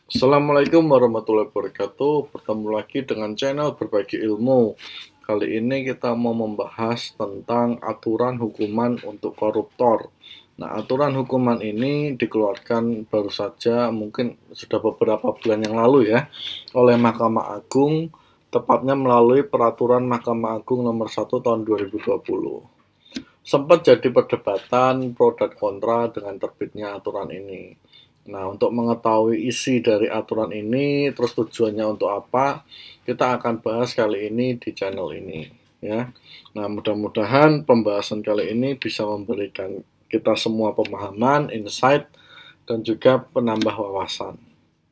Assalamualaikum warahmatullahi wabarakatuh. Bertemu lagi dengan channel Berbagi Ilmu. Kali ini kita mau membahas tentang aturan hukuman untuk koruptor. Nah, aturan hukuman ini dikeluarkan baru saja, mungkin sudah beberapa bulan yang lalu ya, oleh Mahkamah Agung, tepatnya melalui Peraturan Mahkamah Agung nomor 1 tahun 2020. Sempat jadi perdebatan pro dan kontra dengan terbitnya aturan ini. Nah, untuk mengetahui isi dari aturan ini, terus tujuannya untuk apa, kita akan bahas kali ini di channel ini, ya. Nah, mudah-mudahan pembahasan kali ini bisa memberikan kita semua pemahaman, insight, dan juga penambah wawasan.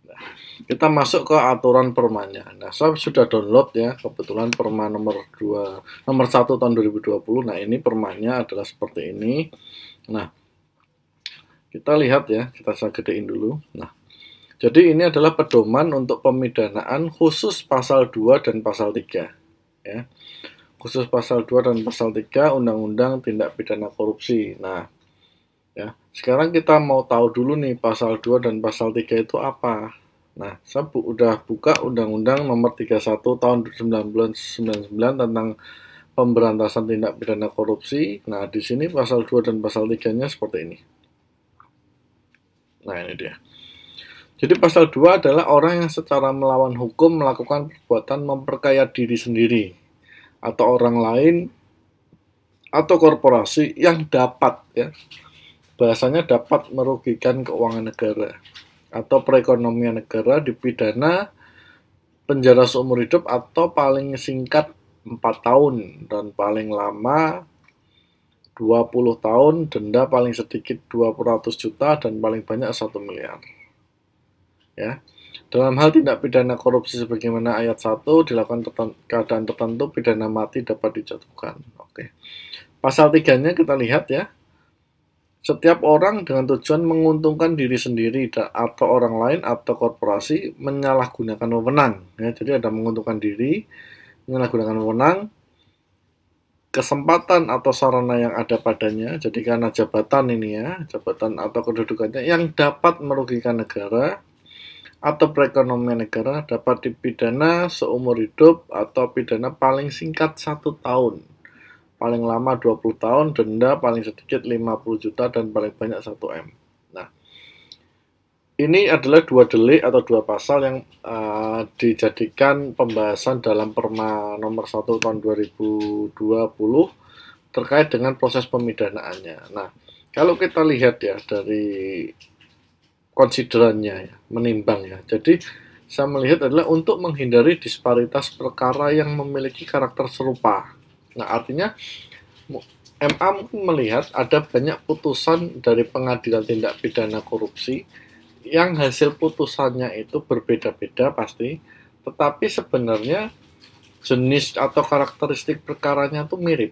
Nah, kita masuk ke aturan permanya. Nah, saya sudah download ya, kebetulan perma nomor 1 tahun 2020. Nah, ini permanya adalah seperti ini. Nah, kita lihat ya, kita gedein dulu. Nah, jadi ini adalah pedoman untuk pemidanaan khusus pasal 2 dan pasal 3. Ya. Khusus pasal 2 dan pasal 3 Undang-Undang Tindak Pidana Korupsi. Nah, ya, sekarang kita mau tahu dulu nih pasal 2 dan pasal 3 itu apa. Nah, saya udah buka Undang-Undang nomor 31 tahun 1999 tentang pemberantasan tindak pidana korupsi. Nah, di sini pasal 2 dan pasal 3-nya seperti ini. Nah, ini dia. Jadi pasal 2 adalah orang yang secara melawan hukum melakukan perbuatan memperkaya diri sendiri atau orang lain atau korporasi yang dapat ya. Bahasanya dapat merugikan keuangan negara atau perekonomian negara dipidana penjara seumur hidup atau paling singkat 4 tahun dan paling lama 20 tahun, denda paling sedikit 200 juta dan paling banyak 1 miliar. Ya. Dalam hal tindak pidana korupsi sebagaimana ayat 1 dilakukan keadaan tertentu pidana mati dapat dijatuhkan. Oke. Pasal 3-nya kita lihat ya. Setiap orang dengan tujuan menguntungkan diri sendiri atau orang lain atau korporasi menyalahgunakan wewenang. Ya, jadi ada menguntungkan diri, menyalahgunakan wewenang, kesempatan atau sarana yang ada padanya, jadi karena jabatan ini ya, jabatan atau kedudukannya yang dapat merugikan negara atau perekonomian negara dapat dipidana seumur hidup atau pidana paling singkat 1 tahun, paling lama 20 tahun, denda paling sedikit 50 juta dan paling banyak 1 M. Nah, ini adalah 2 delik atau 2 pasal yang dijadikan pembahasan dalam Perma nomor 1 tahun 2020 terkait dengan proses pemidanaannya. Nah, kalau kita lihat ya dari konsiderannya ya, menimbang ya. Jadi saya melihat adalah untuk menghindari disparitas perkara yang memiliki karakter serupa. Nah, artinya MA mungkin melihat ada banyak putusan dari pengadilan tindak pidana korupsi yang hasil putusannya itu berbeda-beda pasti, tetapi sebenarnya jenis atau karakteristik perkaranya itu mirip.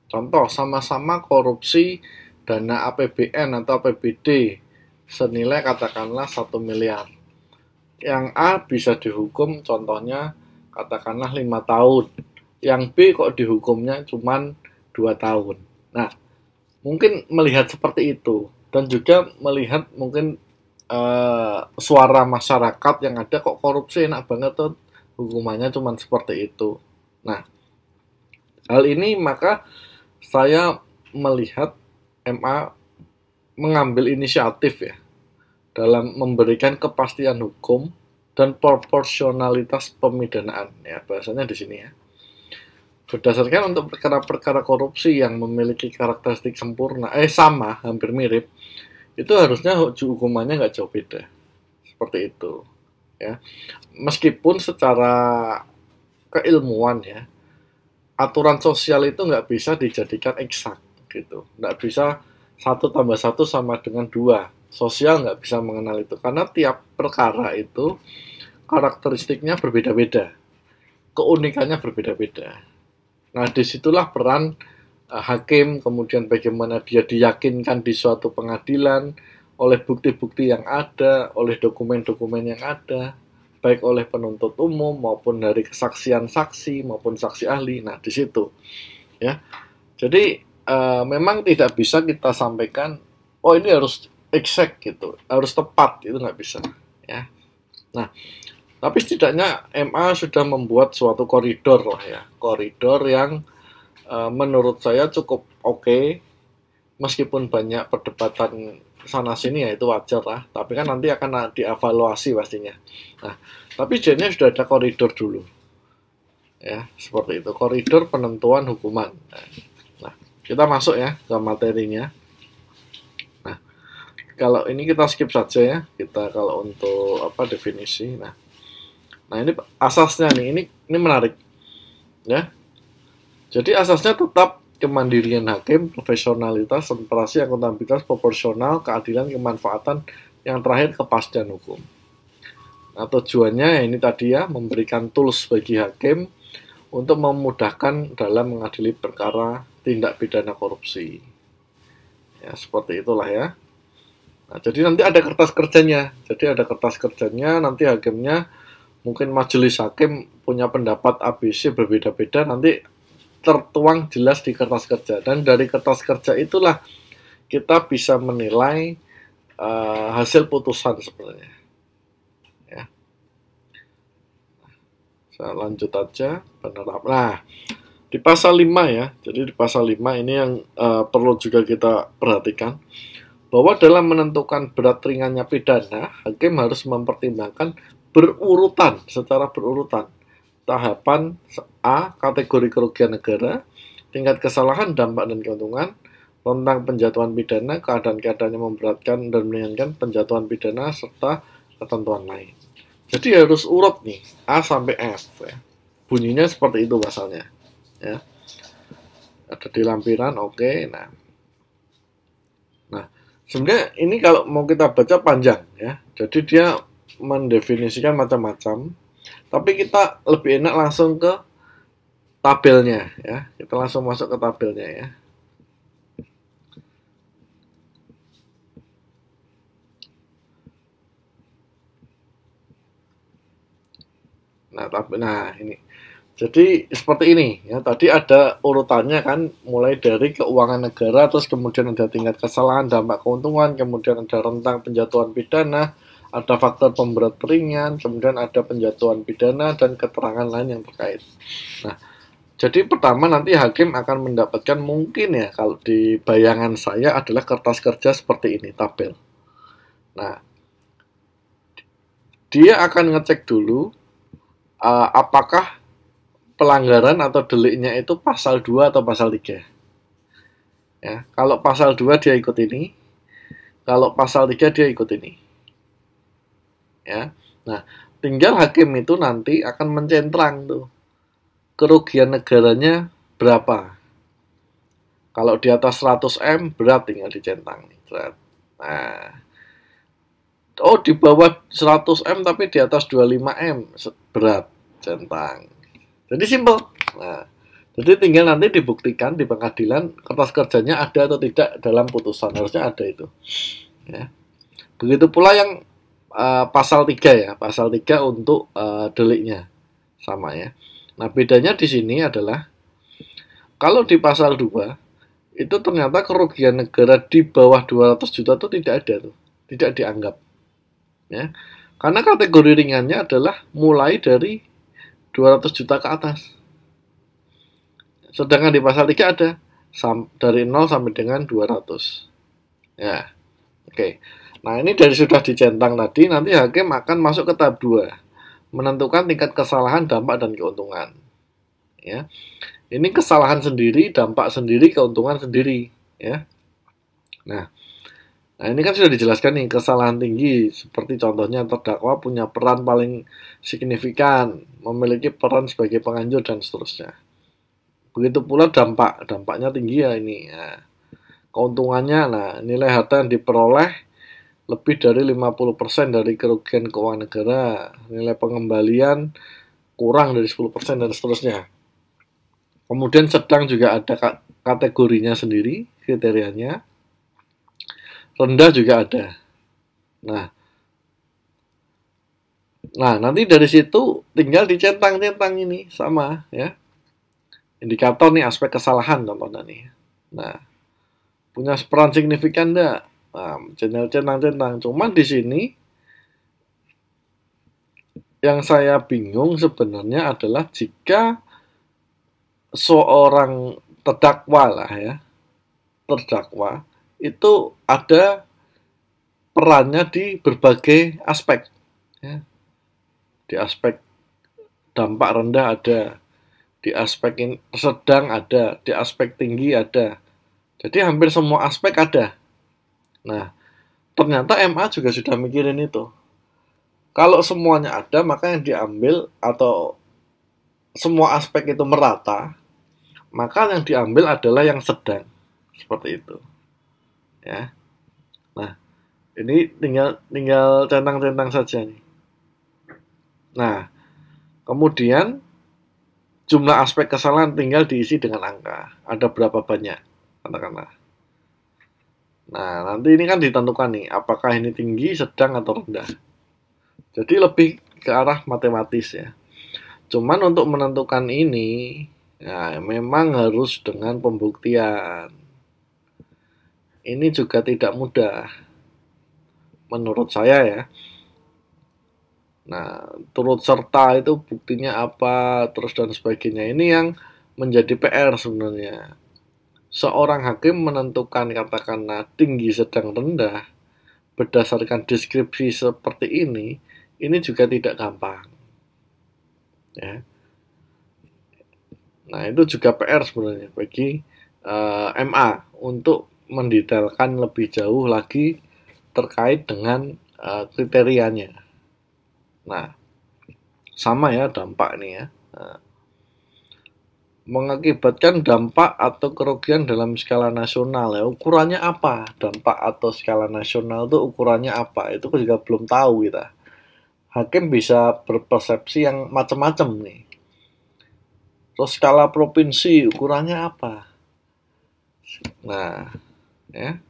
Contoh, sama-sama korupsi dana APBN atau APBD senilai katakanlah 1 miliar. Yang A bisa dihukum contohnya katakanlah 5 tahun. Yang B kok dihukumnya cuma 2 tahun. Nah, mungkin melihat seperti itu dan juga melihat mungkin suara masyarakat yang ada kok korupsi enak banget tuh hukumannya cuma seperti itu. Nah, hal ini maka saya melihat MA mengambil inisiatif ya dalam memberikan kepastian hukum dan proporsionalitas pemidanaan ya, bahasanya di sini ya. Berdasarkan untuk perkara-perkara korupsi yang memiliki karakteristik sempurna sama hampir mirip, itu harusnya hukumannya nggak jauh beda seperti itu ya. Meskipun secara keilmuan ya, aturan sosial itu nggak bisa dijadikan eksak gitu, nggak bisa 1 tambah 1 sama dengan 2. Sosial nggak bisa mengenal itu karena tiap perkara itu karakteristiknya berbeda-beda, keunikannya berbeda-beda. Nah, disitulah peran hakim, kemudian bagaimana dia diyakinkan di suatu pengadilan oleh bukti-bukti yang ada, oleh dokumen-dokumen yang ada, baik oleh penuntut umum maupun dari kesaksian saksi maupun saksi ahli. Nah, di situ ya. Jadi memang tidak bisa kita sampaikan, oh ini harus exact gitu, harus tepat, itu nggak bisa ya. Nah, tapi setidaknya MA sudah membuat suatu koridor lah ya, koridor yang menurut saya cukup oke, meskipun banyak perdebatan sana sini ya itu wajar lah, tapi kan nanti akan dievaluasi pastinya. Nah, tapi jadinya sudah ada koridor dulu, ya seperti itu, koridor penentuan hukuman. Nah, kita masuk ya ke materinya. Nah, kalau ini kita skip saja ya, kita kalau untuk apa definisi. Nah ini asasnya nih, ini menarik ya. Jadi asasnya tetap kemandirian hakim, profesionalitas, sentrasi, akuntabilitas, proporsional, keadilan, kemanfaatan, yang terakhir kepastian hukum. Nah, tujuannya ini tadi ya, memberikan tools bagi hakim untuk memudahkan dalam mengadili perkara tindak pidana korupsi. Ya, seperti itulah ya. Nah, jadi nanti ada kertas kerjanya. Jadi ada kertas kerjanya, nanti hakimnya mungkin majelis hakim punya pendapat ABC berbeda-beda, nanti tertuang jelas di kertas kerja, dan dari kertas kerja itulah kita bisa menilai hasil putusan sebenarnya ya. Saya lanjut aja penerapan. Nah, di pasal 5 ya, jadi di pasal 5 ini yang perlu juga kita perhatikan, bahwa dalam menentukan berat ringannya pidana, hakim harus mempertimbangkan berurutan, secara berurutan. Tahapan A, kategori kerugian negara, tingkat kesalahan, dampak dan keuntungan, tentang penjatuhan pidana, keadaan-keadaan yang memberatkan dan meringankan penjatuhan pidana, serta ketentuan lain. Jadi harus urut nih, A sampai F. Ya. Bunyinya seperti itu pasalnya. Ya. Ada di lampiran, oke. Nah, sebenarnya ini kalau mau kita baca panjang ya. Jadi dia mendefinisikan macam-macam, tapi kita lebih enak langsung ke tabelnya ya. Kita langsung masuk ke tabelnya ya. Nah, ini. Jadi seperti ini ya. Tadi ada urutannya kan, mulai dari keuangan negara, terus kemudian ada tingkat kesalahan, dampak keuntungan, kemudian ada rentang penjatuhan pidana, ada faktor pemberat peringan, kemudian ada penjatuhan pidana dan keterangan lain yang terkait. Nah, jadi pertama nanti hakim akan mendapatkan, mungkin ya kalau di bayangan saya adalah kertas kerja seperti ini, tabel. Nah, dia akan ngecek dulu apakah pelanggaran atau deliknya itu pasal 2 atau pasal 3. Ya, kalau pasal 2 dia ikut ini, kalau pasal 3 dia ikut ini. Ya. Nah, tinggal hakim itu nanti akan mencentrang tuh kerugian negaranya berapa. Kalau di atas 100 M berat, tinggal dicentang nih. Nah, oh di bawah 100 M tapi di atas 25 M berat, centang. Jadi simpel. Nah, jadi tinggal nanti dibuktikan di pengadilan kertas kerjanya ada atau tidak dalam putusan, harusnya ada itu. Ya. Begitu pula yang pasal 3 ya, pasal 3 untuk deliknya sama ya. Nah, bedanya di sini adalah kalau di pasal 2 itu ternyata kerugian negara di bawah 200 juta itu tidak ada tuh, tidak dianggap. Ya. Karena kategori ringannya adalah mulai dari 200 juta ke atas. Sedangkan di pasal 3 ada dari 0 sampai dengan 200. Ya. Oke. Nah, ini dari sudah dicentang tadi, nanti hakim akan masuk ke tahap 2. Menentukan tingkat kesalahan, dampak dan keuntungan. Ya. Ini kesalahan sendiri, dampak sendiri, keuntungan sendiri, ya. Nah, ini kan sudah dijelaskan nih, kesalahan tinggi seperti contohnya terdakwa punya peran paling signifikan, memiliki peran sebagai penganjur dan seterusnya. Begitu pula dampaknya tinggi ya ini. Ya. Keuntungannya, nah nilai harta yang diperoleh lebih dari 50% dari kerugian keuangan negara, nilai pengembalian kurang dari 10% dan seterusnya. Kemudian sedang juga ada kategorinya sendiri, kriterianya. Rendah juga ada. Nah, nanti dari situ tinggal dicentang-centang ini sama ya. Indikator nih aspek kesalahan contohnya nih. Nah, punya peran signifikan enggak? Nah, centang-centang. Cuman di sini yang saya bingung sebenarnya adalah jika seorang terdakwa lah ya, terdakwa itu ada perannya di berbagai aspek ya. Di aspek dampak rendah ada, di aspek sedang ada, di aspek tinggi ada. Jadi hampir semua aspek ada. Nah, ternyata MA juga sudah mikirin itu. Kalau semuanya ada, maka yang diambil atau semua aspek itu merata, maka yang diambil adalah yang sedang. Seperti itu. Ya. Nah, ini tinggal centang-centang saja nih. Nah, kemudian jumlah aspek kesalahan tinggal diisi dengan angka. Ada berapa banyak? Katakanlah. Nah, nanti ini kan ditentukan nih, apakah ini tinggi, sedang, atau rendah. Jadi lebih ke arah matematis ya. Cuman untuk menentukan ini, ya memang harus dengan pembuktian. Ini juga tidak mudah, menurut saya ya. Nah, turut serta itu buktinya apa, terus dan sebagainya. Ini yang menjadi PR sebenarnya. Seorang hakim menentukan katakanlah tinggi, sedang, rendah berdasarkan deskripsi seperti ini juga tidak gampang. Ya. Nah, itu juga PR sebenarnya bagi MA untuk mendetailkan lebih jauh lagi terkait dengan kriterianya. Nah, sama ya dampak ini ya. Nah, mengakibatkan dampak atau kerugian dalam skala nasional ya. Ukurannya apa? Dampak atau skala nasional itu ukurannya apa? Itu juga belum tahu kita. Hakim bisa berpersepsi yang macam-macam nih. Terus skala provinsi ukurannya apa? Nah, ya.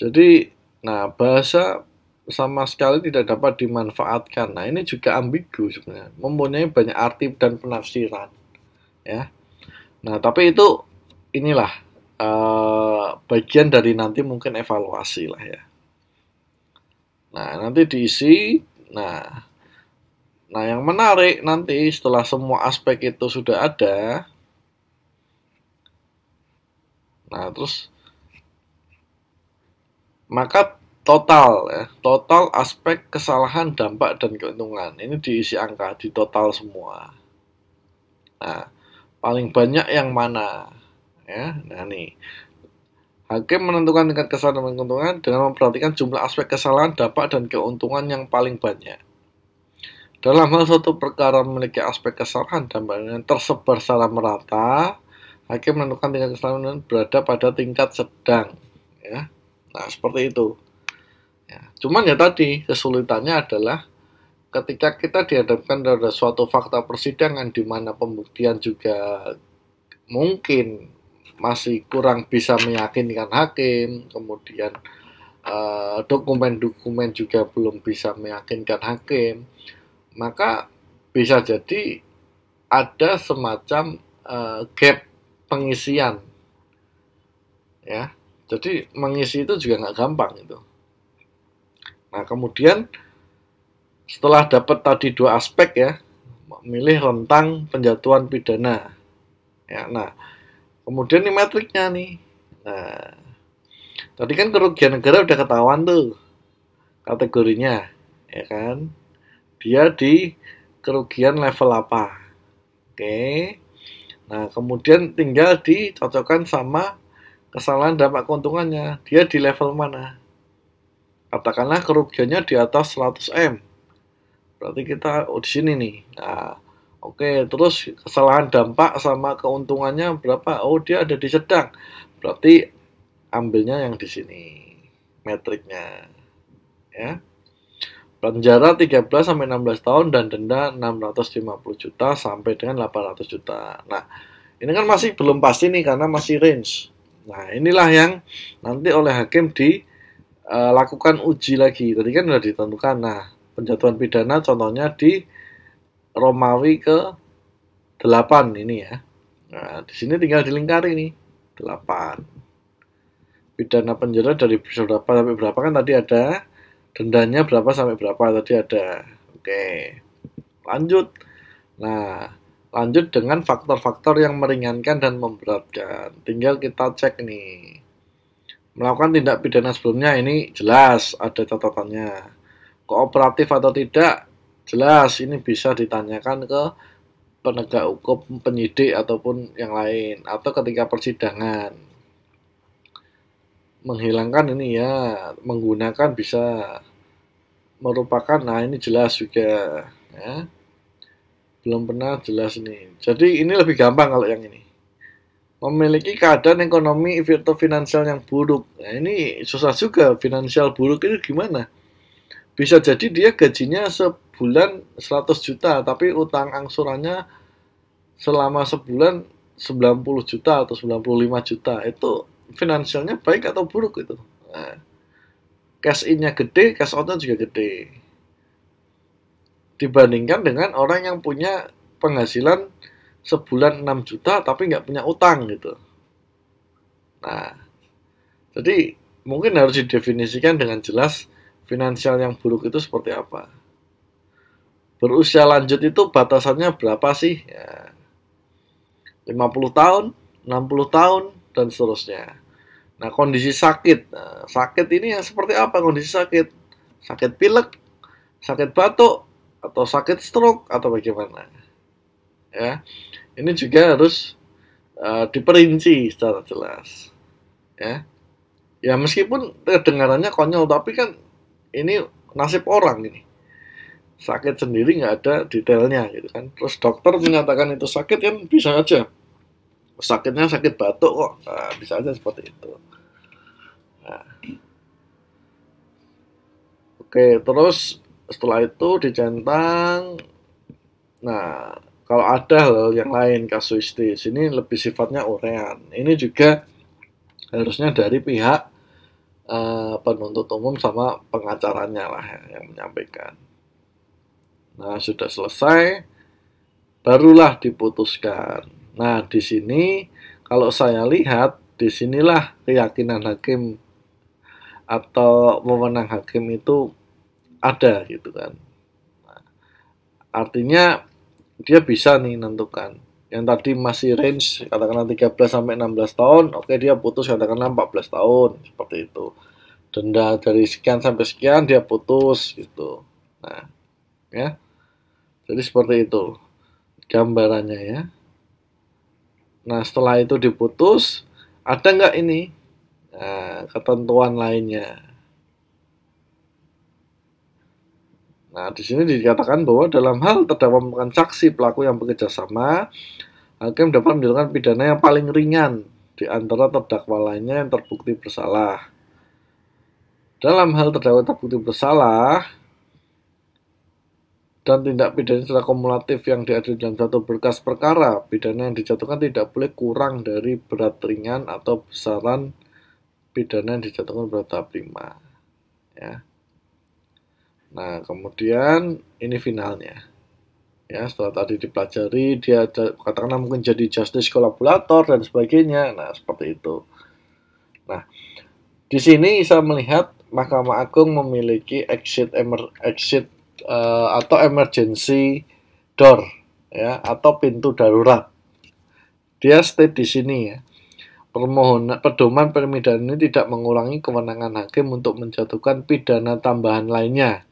Jadi, nah bahasa sama sekali tidak dapat dimanfaatkan. Nah, ini juga ambigu sebenarnya, mempunyai banyak arti dan penafsiran, ya. Nah, tapi itu inilah bagian dari nanti mungkin evaluasi lah ya. Nah, nanti diisi. Nah, yang menarik nanti setelah semua aspek itu sudah ada, nah terus maka total aspek kesalahan, dampak, dan keuntungan ini diisi angka, di total semua. Nah, paling banyak yang mana? Ya, nah nih. Hakim menentukan tingkat kesalahan dan keuntungan dengan memperhatikan jumlah aspek kesalahan, dampak, dan keuntungan yang paling banyak. Dalam hal suatu perkara memiliki aspek kesalahan dan dampak tersebar secara merata, hakim menentukan tingkat kesalahan berada pada tingkat sedang. Ya. Nah, seperti itu. Ya. Cuman ya tadi, kesulitannya adalah ketika kita dihadapkan pada suatu fakta persidangan di mana pembuktian juga mungkin masih kurang bisa meyakinkan hakim, kemudian dokumen-dokumen juga belum bisa meyakinkan hakim, maka bisa jadi ada semacam gap pengisian, ya. Jadi mengisi itu juga nggak gampang itu. Nah, kemudian setelah dapat tadi dua aspek ya, memilih rentang penjatuhan pidana. Ya, nah, kemudian ini metriknya nih. Nah, tadi kan kerugian negara udah ketahuan tuh kategorinya, ya kan? Dia di kerugian level apa? Oke. Nah, kemudian tinggal dicocokkan sama kesalahan dampak keuntungannya. Dia di level mana? Katakanlah kerugiannya di atas 100 M. Berarti kita di sini nih. Nah, oke, terus kesalahan dampak sama keuntungannya berapa? Oh, dia ada di sedang. Berarti ambilnya yang di sini. Metriknya. Ya. Penjara 13 sampai 16 tahun dan denda 650 juta sampai dengan 800 juta. Nah, ini kan masih belum pasti nih karena masih range. Nah, inilah yang nanti oleh hakim dilakukan uji lagi. Tadi kan sudah ditentukan. Nah, penjatuhan pidana contohnya di Romawi ke 8 ini ya. Nah, di sini tinggal dilingkari nih. 8. Pidana penjara dari berapa sampai berapa kan tadi ada. Dendanya berapa sampai berapa tadi ada. Oke, lanjut. Nah, lanjut dengan faktor-faktor yang meringankan dan memberatkan. Tinggal kita cek nih. Melakukan tindak pidana sebelumnya ini jelas ada catatannya. Kooperatif atau tidak, jelas ini bisa ditanyakan ke penegak hukum, penyidik ataupun yang lain, atau ketika persidangan. Menghilangkan ini ya, menggunakan bisa merupakan, nah ini jelas juga ya. Belum pernah jelas ini. Jadi ini lebih gampang kalau yang ini. Memiliki keadaan ekonomi virtu finansial yang buruk. Nah, ini susah juga, finansial buruk itu gimana? Bisa jadi dia gajinya sebulan 100 juta, tapi utang angsurannya selama sebulan 90 juta atau 95 juta. Itu finansialnya baik atau buruk itu? Nah, cash in-nya gede, cash out-nya juga gede. Dibandingkan dengan orang yang punya penghasilan sebulan 6 juta tapi nggak punya utang gitu. Nah, jadi mungkin harus didefinisikan dengan jelas finansial yang buruk itu seperti apa. Berusia lanjut itu batasannya berapa sih? Ya, 50 tahun, 60 tahun, dan seterusnya. Nah, kondisi sakit. Nah, sakit ini yang seperti apa kondisi sakit? Sakit pilek, sakit batuk, atau sakit stroke, atau bagaimana? Ya, ini juga harus diperinci secara jelas. Ya, meskipun kedengarannya konyol, tapi kan ini nasib orang ini. Sakit sendiri nggak ada detailnya gitu kan. Terus dokter menyatakan itu sakit kan bisa aja. Sakitnya sakit batuk kok, nah, bisa aja seperti itu. Nah, oke, terus setelah itu dicentang. Nah, kalau ada hal yang lain kasuistis, ini lebih sifatnya uraian. Ini juga harusnya dari pihak penuntut umum sama pengacaranya lah yang menyampaikan. Nah, sudah selesai, barulah diputuskan. Nah, di sini kalau saya lihat, disinilah keyakinan hakim atau wewenang hakim itu ada gitu kan. Nah, artinya dia bisa nih nentukan. Yang tadi masih range katakanlah 13 sampai 16 tahun, oke dia putus katakanlah 14 tahun, seperti itu. Denda dari sekian sampai sekian dia putus gitu. Nah, ya. Jadi seperti itu gambarannya ya. Nah, setelah itu diputus, ada nggak ini ketentuan lainnya? Nah, di sini dikatakan bahwa dalam hal terdakwa merupakan saksi pelaku yang bekerja sama, hakim dapat menjatuhkan pidana yang paling ringan di antara terdakwa lainnya yang terbukti bersalah. Dalam hal terdakwa terbukti bersalah dan tindak pidana secara kumulatif yang diadili dalam satu berkas perkara, pidana yang dijatuhkan tidak boleh kurang dari berat ringan atau besaran pidana yang dijatuhkan berat tahap 5. Ya. Nah, kemudian ini finalnya. Ya, setelah tadi dipelajari, dia katakanlah mungkin jadi justice kolaborator dan sebagainya. Nah, seperti itu. Nah, di sini saya melihat Mahkamah Agung memiliki exit atau emergency door ya, atau pintu darurat. Dia state di sini ya. Permohonan pedoman pemidanaan ini tidak mengurangi kewenangan hakim untuk menjatuhkan pidana tambahan lainnya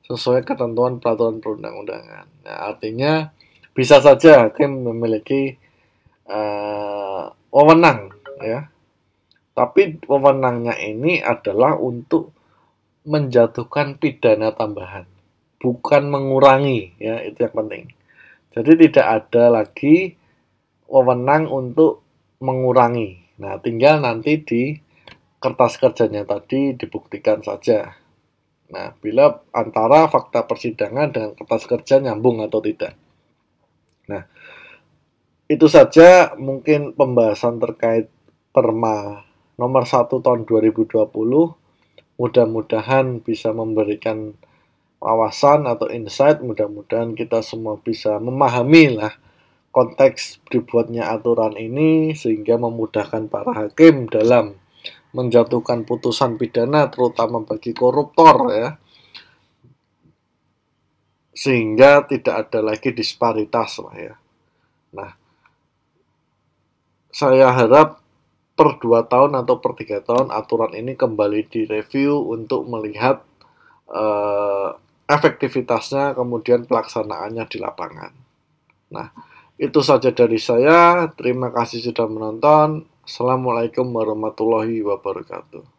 sesuai ketentuan peraturan perundang-undangan. Nah, artinya bisa saja hakim memiliki wewenang ya. Tapi wewenangnya ini adalah untuk menjatuhkan pidana tambahan, bukan mengurangi ya, itu yang penting. Jadi tidak ada lagi wewenang untuk mengurangi. Nah, tinggal nanti di kertas kerjanya tadi dibuktikan saja. Nah, bila antara fakta persidangan dengan kertas kerja nyambung atau tidak. Nah, itu saja mungkin pembahasan terkait Perma nomor 1 tahun 2020. Mudah-mudahan bisa memberikan wawasan atau insight, mudah-mudahan kita semua bisa memahami lah konteks dibuatnya aturan ini sehingga memudahkan para hakim dalam menjatuhkan putusan pidana terutama bagi koruptor ya, sehingga tidak ada lagi disparitas lah ya. Nah, saya harap per 2 tahun atau per 3 tahun aturan ini kembali direview untuk melihat eh, efektivitasnya, kemudian pelaksanaannya di lapangan. Nah, itu saja dari saya. Terima kasih sudah menonton. Assalamualaikum warahmatullahi wabarakatuh.